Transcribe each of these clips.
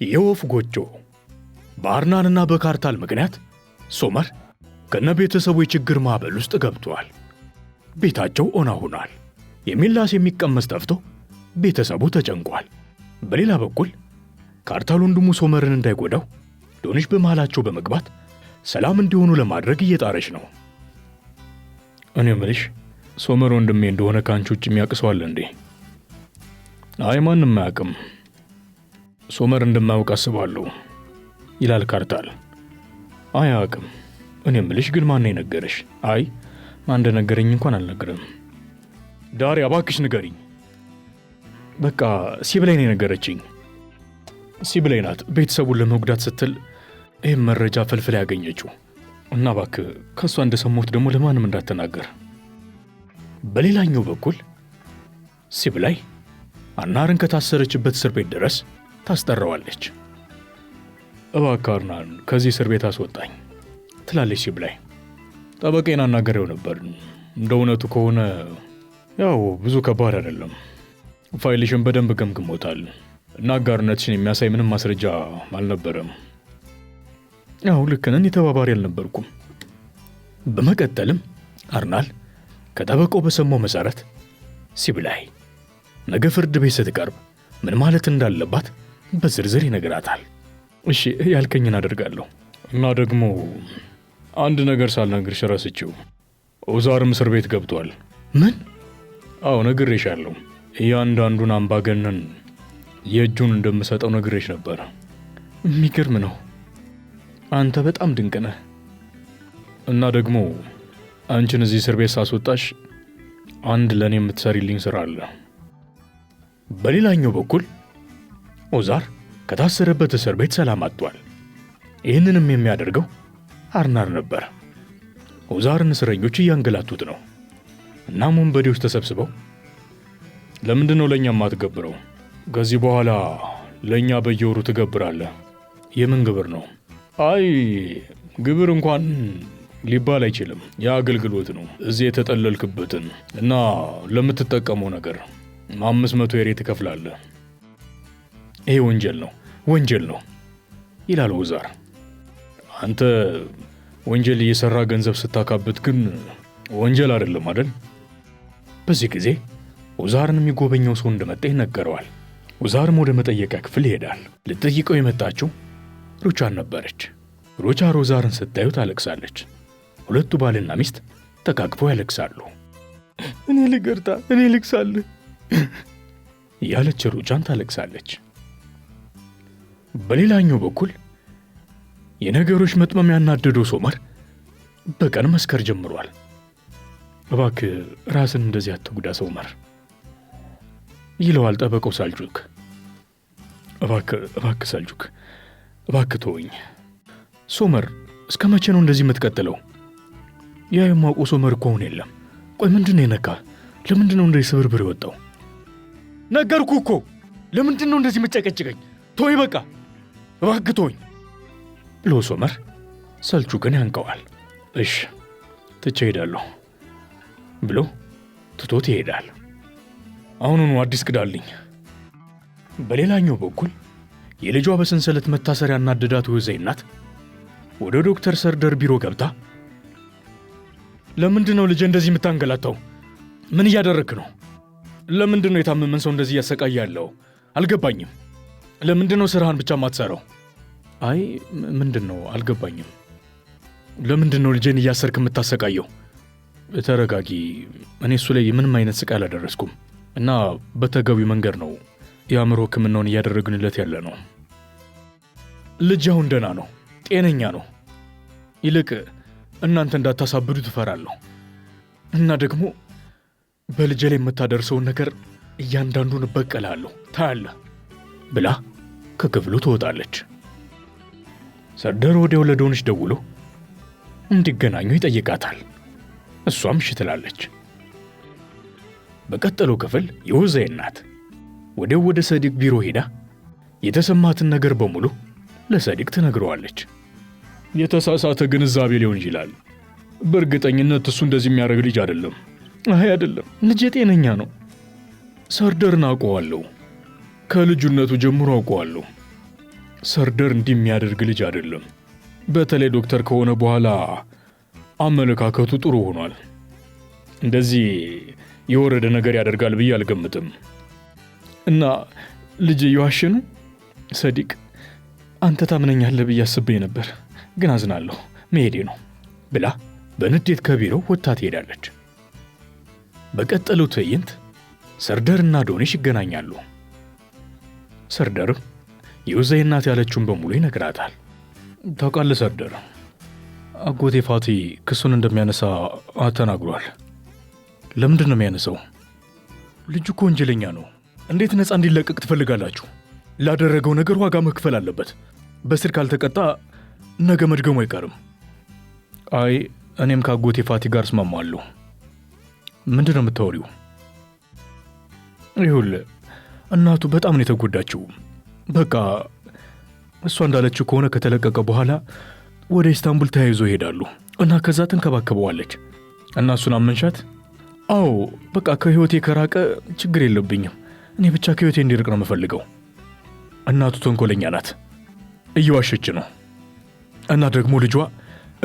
የወፍ ጎጆ በአርናንና በካርታል ምክንያት ሶመር ከነቤተሰቡ የችግር ማዕበል ውስጥ ገብቷል። ቤታቸው ኦና ሆኗል። የሚላስ የሚቀመስ ጠፍቶ ቤተሰቡ ተጨንቋል። በሌላ በኩል ካርታል ወንድሙ ሶመርን እንዳይጎዳው ዶኒሽ በመሃላቸው በመግባት ሰላም እንዲሆኑ ለማድረግ እየጣረች ነው። እኔ ምልሽ ሶመር ወንድሜ እንደሆነ ካንቺ ውጭ የሚያውቅ ሰው አለ እንዴ? አይ ማንም አያውቅም። ሶመር እንደማያውቅ አስባለሁ ይላል ካርታል። አይ አያውቅም። እኔ ምልሽ ግን ማን ነው የነገረሽ? አይ ማን እንደነገረኝ እንኳን አልነገረም። ዳሪያ እባክሽ ንገሪኝ። በቃ ሲብላይ ነው የነገረችኝ። ሲብላይ ናት ቤተሰቡን ለመጉዳት ስትል ይህም መረጃ ፈልፍላ ያገኘችው እና እባክህ ከእሷ እንደሰማሁት ደግሞ ለማንም እንዳትናገር። በሌላኛው በኩል ሲብላይ አርናርን ከታሰረችበት እስር ቤት ድረስ ታስጠራዋለች። እባክህ አርናን ከዚህ እስር ቤት አስወጣኝ ትላለች ሲብላይ። ጠበቃዬን አናገሬው ነበር። እንደ እውነቱ ከሆነ ያው ብዙ ከባድ አይደለም። ፋይልሽን በደንብ ገምግሞታል እና አጋርነትሽን የሚያሳይ ምንም ማስረጃ አልነበረም። ያው ልክ ነን፣ ተባባሪ አልነበርኩም። በመቀጠልም አርናል ከጠበቃው በሰማው መሰረት ሲብላይ ነገ ፍርድ ቤት ስትቀርብ ምን ማለት እንዳለባት በዝርዝር ይነግራታል። እሺ ያልከኝን አደርጋለሁ እና ደግሞ አንድ ነገር ሳልነግርሽ ረስቼው፣ ኦዛርም እስር ቤት ገብቷል። ምን? አዎ ነግሬሻለሁ። እያንዳንዱን አምባገነን የእጁን እንደምሰጠው ነግሬሽ ነበር። የሚገርም ነው። አንተ በጣም ድንቅ ነህ። እና ደግሞ አንቺን እዚህ እስር ቤት ሳስወጣሽ አንድ ለእኔ የምትሰሪልኝ ስራ አለ። በሌላኛው በኩል ኦዛር ከታሰረበት እስር ቤት ሰላም አጥቷል። ይህንንም የሚያደርገው አርናር ነበር። ኦዛርን እስረኞች እያንገላቱት ነው። እናም ወንበዴዎች ተሰብስበው ለምንድን ነው ለእኛ የማትገብረው? ከዚህ በኋላ ለእኛ በየወሩ ትገብራለህ። የምን ግብር ነው? አይ ግብር እንኳን ሊባል አይችልም። የአገልግሎት ነው። እዚህ የተጠለልክበትን እና ለምትጠቀመው ነገር 500 የሬ ትከፍላለህ። ይሄ ወንጀል ነው፣ ወንጀል ነው ይላል ኦዛር። አንተ ወንጀል እየሰራ ገንዘብ ስታካብት ግን ወንጀል አይደለም አይደል? በዚህ ጊዜ ኦዛርን የሚጎበኘው ሰው እንደመጣ ይነገረዋል። ኦዛርም ወደ መጠየቂያ ክፍል ይሄዳል። ልትጠይቀው የመጣችው ሩቻን ነበረች። ሩቻ ኦዛርን ስታዩ ታለቅሳለች። ሁለቱ ባልና ሚስት ተቃቅፈው ያለቅሳሉ። እኔ ልገርታ፣ እኔ ልቅሳለሁ ያለች ሩቻን ታለቅሳለች። በሌላኛው በኩል የነገሮች መጥመም ያናደደው ሶመር በቀን መስከር ጀምሯል። እባክህ ራስን እንደዚህ አትጉዳ ሶመር ይለዋል ጠበቃው ሳልጁክ። እባክህ ሳልጁክ፣ እባክህ ተወኝ። ሶመር እስከ መቼ ነው እንደዚህ የምትቀጥለው? ያ የማውቀው ሶመር እኮ አሁን የለም። ቆይ ምንድን ነው የነካ? ለምንድን ነው እንደዚህ ስብርብር የወጣው? ነገርኩ እኮ ለምንድን ነው እንደዚህ የምትጨቀጭቀኝ? ተወኝ በቃ እባክህ ተወኝ ብሎ ሶመር ሰልጁክን ያንቀዋል። እሺ ትቼ እሄዳለሁ ብሎ ትቶት ይሄዳል። አሁኑኑ አዲስ ክዳልኝ። በሌላኛው በኩል የልጇ በሰንሰለት መታሰሪያ ያናደዳት ወይዘይ እናት ወደ ዶክተር ሰርደር ቢሮ ገብታ ለምንድን ነው ልጄ እንደዚህ የምታንገላታው? ምን እያደረክ ነው? ለምንድን ነው የታመመን ሰው እንደዚህ እያሰቃየ ያለው? አልገባኝም። ለምንድን ነው ስራህን ብቻ ማትሰራው? አይ ምንድን ነው አልገባኝም። ለምንድን ነው ልጄን እያሰርክ የምታሰቃየው? ተረጋጊ። እኔ እሱ ላይ ምንም አይነት ስቃይ አላደረስኩም እና በተገቢው መንገድ ነው የአእምሮ ሕክምናውን እያደረግንለት ያለ ነው። ልጅ አሁን ደህና ነው፣ ጤነኛ ነው። ይልቅ እናንተ እንዳታሳብዱ ትፈራለሁ እና ደግሞ በልጄ ላይ የምታደርሰውን ነገር እያንዳንዱን እበቀላለሁ ታያለህ ብላ ከክፍሉ ትወጣለች። ሰርደር ወዲያው ለዶኒሽ ደውሎ እንዲገናኙ ይጠይቃታል። እሷም እሺ ትላለች። በቀጠለው ክፍል የወይዘይ እናት ወዲያው ወደ ሰዲቅ ቢሮ ሄዳ የተሰማትን ነገር በሙሉ ለሰዲቅ ትነግረዋለች። የተሳሳተ ግንዛቤ ሊሆን ይችላል። በእርግጠኝነት እሱ እንደዚህ የሚያደርግ ልጅ አይደለም። አይ አይደለም፣ ልጄ ጤነኛ ነው። ሰርደርን አውቀዋለሁ፣ ከልጁነቱ ጀምሮ አውቀዋለሁ። ሰርደር እንዲህ የሚያደርግ ልጅ አይደለም። በተለይ ዶክተር ከሆነ በኋላ አመለካከቱ ጥሩ ሆኗል። እንደዚህ የወረደ ነገር ያደርጋል ብዬ አልገምትም። እና ልጅ እየዋሸ ነው? ሰዲቅ አንተ ታምነኛለህ ብዬ አስቤ ነበር፣ ግን አዝናለሁ፣ መሄዴ ነው ብላ በንዴት ከቢሮው ወጥታ ትሄዳለች። በቀጠለው ትዕይንት ሰርደርና ዶኒሽ ይገናኛሉ። ሰርደርም የኡዛይ እናት ያለችውን በሙሉ ይነግራታል። ታውቃለህ ሰርደር፣ አጎቴ ፋቲ ክሱን እንደሚያነሳ ተናግሯል። ለምንድን ነው የሚያነሳው? ልጁ እኮ ወንጀለኛ ነው። እንዴት ነፃ እንዲለቀቅ ትፈልጋላችሁ? ላደረገው ነገር ዋጋ መክፈል አለበት። በስር ካልተቀጣ ነገ መድገሙ አይቀርም። አይ እኔም ከአጎቴ ፋቲ ጋር እስማማለሁ። ምንድን ነው የምታወሪው? ይኸውልህ እናቱ በጣም ነው የተጎዳችው። በቃ እሷ እንዳለችው ከሆነ ከተለቀቀ በኋላ ወደ ኢስታንቡል ተያይዞ ይሄዳሉ እና ከዛ ትንከባከበዋለች። እና እሱን አመንሻት? አዎ በቃ ከህይወቴ ከራቀ ችግር የለብኝም። እኔ ብቻ ከህይወቴ እንዲርቅ ነው የምፈልገው። እናቱ ተንኮለኛ ናት፣ እየዋሸች ነው። እና ደግሞ ልጇ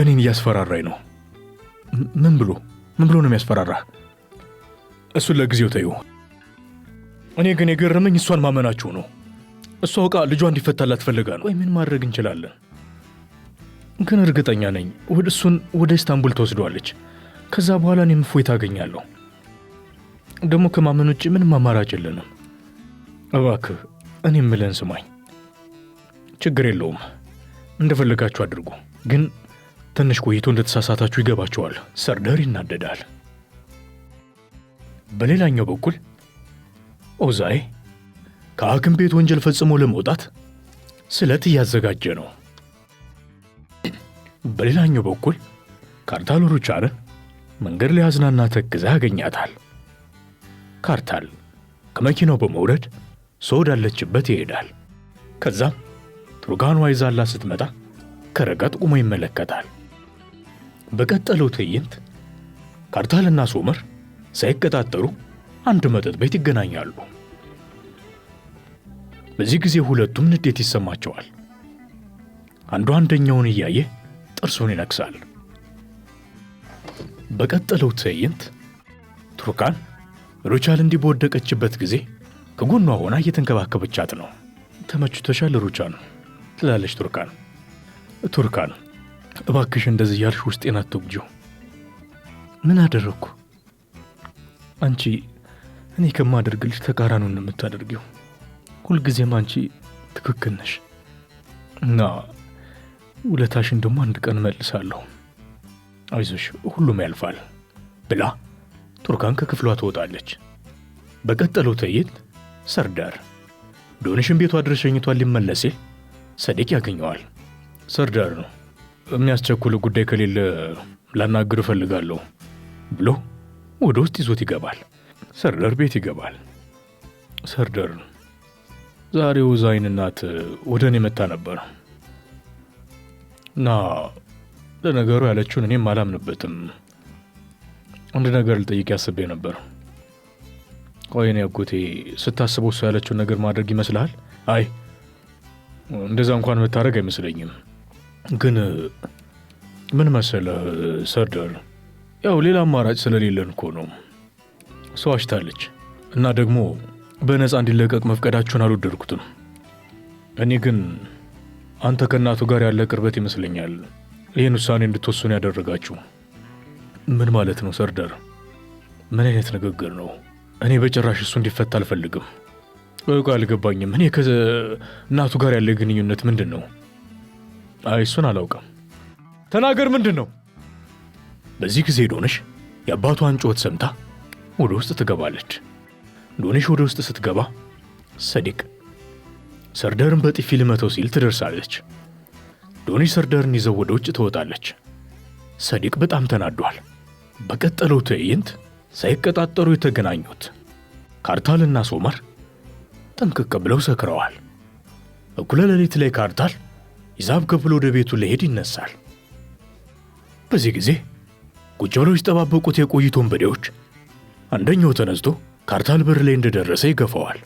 እኔን እያስፈራራኝ ነው። ምን ብሎ ነው የሚያስፈራራ? እሱን ለጊዜው ተይው። እኔ ግን የገረመኝ እሷን ማመናችሁ ነው። እሷ አውቃ ልጇ እንዲፈታላት ፈልጋ ነው። ወይ ምን ማድረግ እንችላለን? ግን እርግጠኛ ነኝ እሱን ወደ ኢስታንቡል ተወስዷለች። ከዛ በኋላ እኔም እፎይታ አገኛለሁ። ደግሞ ከማመን ውጭ ምንም አማራጭ የለንም። እባክህ እኔ የምልህን ስማኝ። ችግር የለውም፣ እንደፈለጋችሁ አድርጉ። ግን ትንሽ ቆይቶ እንደተሳሳታችሁ ይገባችኋል። ሰርደር ይናደዳል። በሌላኛው በኩል ኡዛይ ከሐኪም ቤት ወንጀል ፈጽሞ ለመውጣት ስለት እያዘጋጀ ነው። በሌላኛው በኩል ካርታል ሩቻንን መንገድ ላይ አዝናና ተክዛ ያገኛታል። ካርታል ከመኪናው በመውረድ ሰው ወዳለችበት ይሄዳል። ከዛም ቱርካኗ ይዛላ ስትመጣ ከረጋጥ ቆሞ ይመለከታል። በቀጠለው ትዕይንት ካርታልና ሶመር ሳይቀጣጠሩ አንድ መጠጥ ቤት ይገናኛሉ። በዚህ ጊዜ ሁለቱም ንዴት ይሰማቸዋል። አንዱ አንደኛውን እያየ ጥርሱን ይነክሳል። በቀጠለው ትዕይንት ቱርካን ሩቻል እንዲህ በወደቀችበት ጊዜ ከጎኗ ሆና እየተንከባከበቻት ነው። ተመችቶሻል ሩቻል ትላለች ቱርካን። ቱርካን እባክሽ እንደዚህ ያልሽ ውስጤን አትጉጂው። ምን አደረግኩ? አንቺ እኔ ከማደርግልሽ ተቃራኒውን የምታደርጊው። ሁልጊዜም አንቺ ትክክል ነሽ እና ውለታሽን ደግሞ አንድ ቀን መልሳለሁ። አይዞሽ ሁሉም ያልፋል ብላ ቱርካን ከክፍሏ ትወጣለች። በቀጠለው ትዕይንት ሰርዳር ዶኒሽን ቤቷ ድረስ ሸኝቷል። ሊመለስ ሲል ሰዲቅ ያገኘዋል። ሰርዳር ነው። የሚያስቸኩል ጉዳይ ከሌለ ላናግር እፈልጋለሁ ብሎ ወደ ውስጥ ይዞት ይገባል። ሰርዳር ቤት ይገባል። ሰርዳር ዛሬ ኡዛይን እናት ወደ እኔ መታ ነበር እና ለነገሩ ያለችውን እኔም አላምንበትም። አንድ ነገር ልጠይቅ ያስቤ ነበር። ቆይ እኔ አጎቴ ስታስበው እሱ ያለችውን ነገር ማድረግ ይመስልሃል? አይ እንደዛ እንኳን መታረግ አይመስለኝም። ግን ምን መሰለህ ሰርዳር፣ ያው ሌላ አማራጭ ስለሌለን እኮ ነው። ሰው ዋሽታለች እና ደግሞ በነፃ እንዲለቀቅ መፍቀዳችሁን አልወደድኩትም። እኔ ግን አንተ ከእናቱ ጋር ያለ ቅርበት ይመስለኛል ይህን ውሳኔ እንድትወስኑ ያደረጋችሁ። ምን ማለት ነው ሰርዳር? ምን አይነት ንግግር ነው? እኔ በጭራሽ እሱ እንዲፈታ አልፈልግም። በቃ አልገባኝም። እኔ ከእናቱ ጋር ያለ ግንኙነት ምንድን ነው? አይ እሱን አላውቅም። ተናገር፣ ምንድን ነው? በዚህ ጊዜ ዶኒሽ የአባቷን ጩኸት ሰምታ ወደ ውስጥ ትገባለች። ዶኒሽ ወደ ውስጥ ስትገባ ሰዲቅ ሰርዳርን በጥፊ ልመተው ሲል ትደርሳለች። ዶኒሽ ሰርዳርን ይዘው ወደ ውጭ ትወጣለች። ሰዲቅ በጣም ተናዷል። በቀጠለው ትዕይንት ሳይቀጣጠሩ የተገናኙት ካርታልና ሶመር ጠንቅቅ ብለው ሰክረዋል። እኩለ ሌሊት ላይ ካርታል ሂሳብ ከፍሎ ወደ ቤቱ ለሄድ ይነሳል። በዚህ ጊዜ ቁጭ ብለው ሲጠባበቁት የቆዩት ወንበዴዎች አንደኛው ተነስቶ ካርታል በር ላይ እንደደረሰ ይገፋዋል።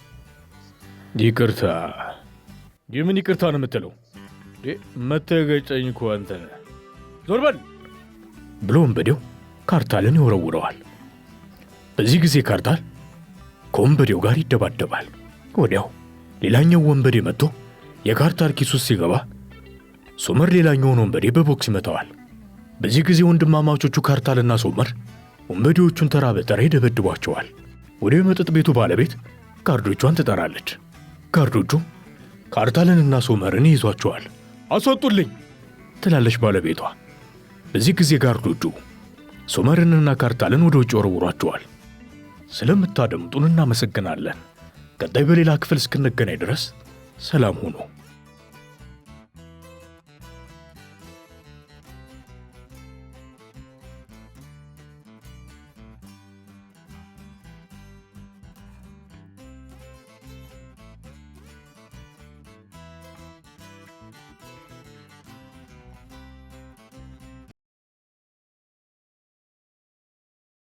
ይቅርታ የምን ይቅርታ ነው የምትለው? መተገጨኝ እኮ አንተ ነህ። ዞር በል ብሎ ወንበዴው ካርታልን ይወረውረዋል። በዚህ ጊዜ ካርታል ከወንበዴው ጋር ይደባደባል። ወዲያው ሌላኛው ወንበዴ መጥቶ የካርታል ኪስ ውስጥ ሲገባ ሶመር ሌላኛውን ወንበዴ በቦክስ ይመታዋል። በዚህ ጊዜ ወንድማማቾቹ ካርታልና ሶመር ወንበዴዎቹን ተራ በተራ ይደበድቧቸዋል። ወደ የመጠጥ ቤቱ ባለቤት ጋርዶቿን ትጠራለች። ጋርዶቹ ካርታልንና ሶመርን ይይዟቸዋል። አስወጡልኝ ትላለች ባለቤቷ። በዚህ ጊዜ ጋርዶቹ ሶመርንና ካርታልን ወደ ውጭ ወርውሯቸዋል። ስለምታደምጡን እናመሰግናለን። ቀጣይ በሌላ ክፍል እስክንገናኝ ድረስ ሰላም ሁኑ።